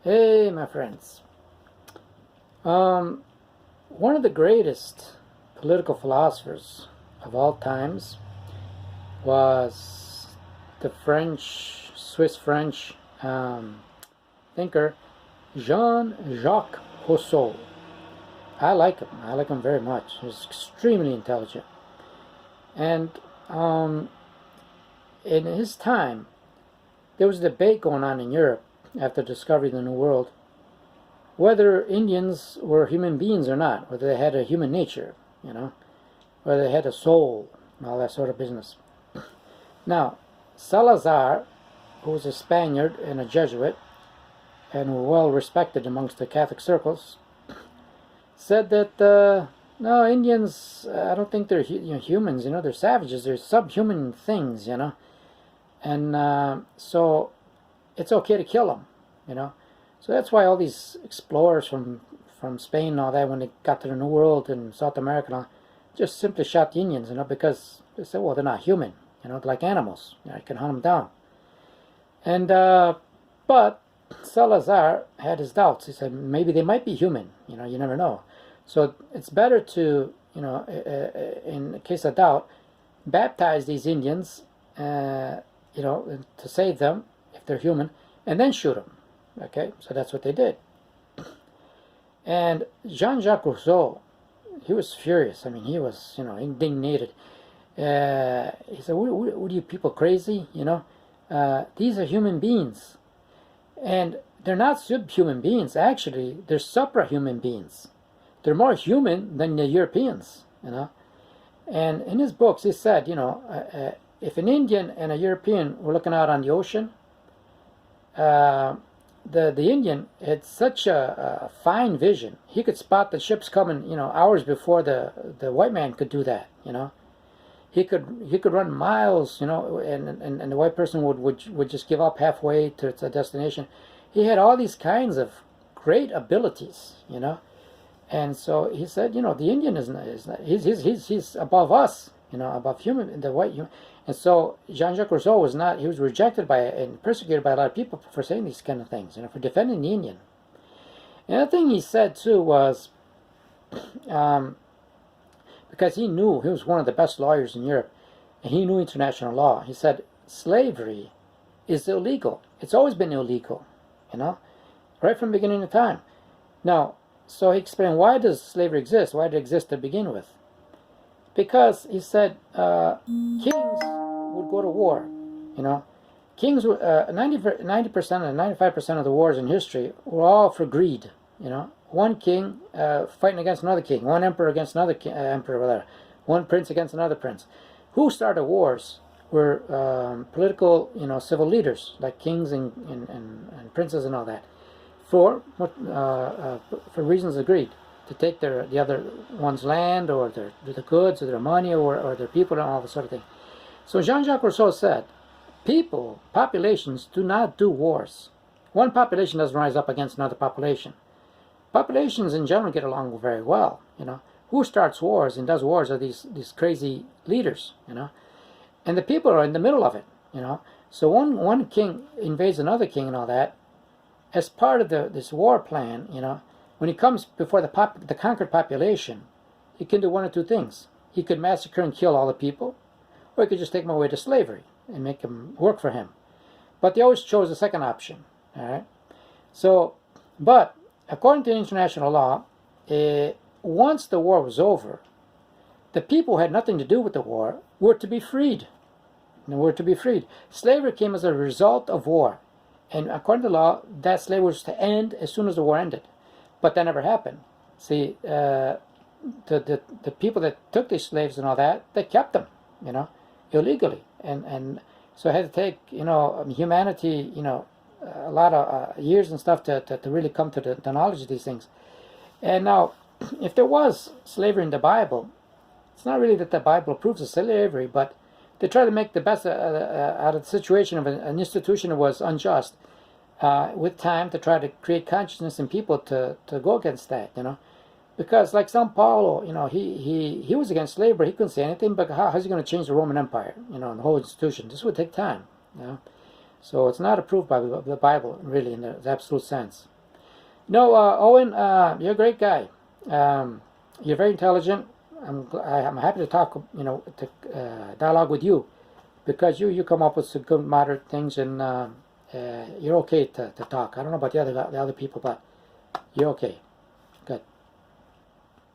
Hey, my friends. Um, One of the greatest political philosophers of all times was the Swiss French thinker Jean-Jacques Rousseau. I like him. I like him very much. He's extremely intelligent. And um, in his time, there was a debate going on in Europe after the discovery of the New World whether Indians were human beings or not, whether they had a human nature, whether they had a soul, and all that sort of business. Now, Salazar, who was a Spaniard and a Jesuit, and well respected amongst the Catholic circles, said that no, Indians, I don't think they're humans, they're savages, they're subhuman things, and so it's okay to kill them, So that's why all these explorers from Spain and all that, when they got to the New World and South America, and all, just simply shot the Indians, because they said, well, they're not human, they're like animals. You can hunt them down. And but Salazar had his doubts. He said maybe they might be human. You never know. So it's better to, in case of doubt, baptize these Indians, to save them if they're human, and then shoot them. Okay, so that's what they did. And Jean-Jacques Rousseau, he was furious. I mean, he was, indignated. He said, what are you people crazy? These are human beings. And they're not subhuman beings. Actually, they're suprahuman beings. They're more human than the Europeans, And in his books, he said, if an Indian and a European were looking out on the ocean, the Indian had such a fine vision. He could spot the ships coming, hours before the white man could do that. He could run miles, and the white person would just give up halfway to its destination. He had all these kinds of great abilities, And so he said, the Indian is not, he's above us, above the white human. And so Jean-Jacques Rousseau he was rejected by and persecuted by a lot of people for saying these kind of things, for defending the Indian. Another thing he said too was, because he was one of the best lawyers in Europe, and he knew international law. He said slavery is illegal. It's always been illegal, right from the beginning of time. Now, so he explained, why does slavery exist? Why did it exist to begin with? Because he said kings would go to war. Kings were 90% and 95% of the wars in history were all for greed. One king fighting against another king, one emperor against another emperor, whatever, one prince against another prince. Who started wars were political, civil leaders like kings and princes and all that, for reasons of greed, to take the other one's land or their goods or their money or their people and all this sort of thing. So Jean-Jacques Rousseau said, populations do not do wars. One population doesn't rise up against another population. Populations in general get along very well. Who starts wars and does wars are these crazy leaders. And the people are in the middle of it. So one king invades another king and all that. As part of this war plan, when he comes before the conquered population, he can do one or two things. He could massacre and kill all the people, or he could just take them away to slavery and make them work for him. But they always chose the second option. All right. So, but according to international law, once the war was over, the people who had nothing to do with the war were to be freed. Slavery came as a result of war. And according to law, that slavery was to end as soon as the war ended. But that never happened. See, the people that took these slaves and all that, they kept them, illegally. And so it had to take, humanity, a lot of years and stuff to really come to the knowledge of these things. And now, if there was slavery in the Bible, it's not really that the Bible approves of slavery, but they try to make the best out of the situation of an institution that was unjust, with time, to try to create consciousness in people to go against that, Because like São Paulo, he was against slavery. He couldn't say anything, but how's he going to change the Roman Empire, and the whole institution? This would take time, So it's not approved by the Bible, really, in the absolute sense. No, Owen, you're a great guy. You're very intelligent. I'm happy to talk, to dialogue with you, because you come up with some good moderate things, and you're okay to talk. I don't know about the other people, but you're okay.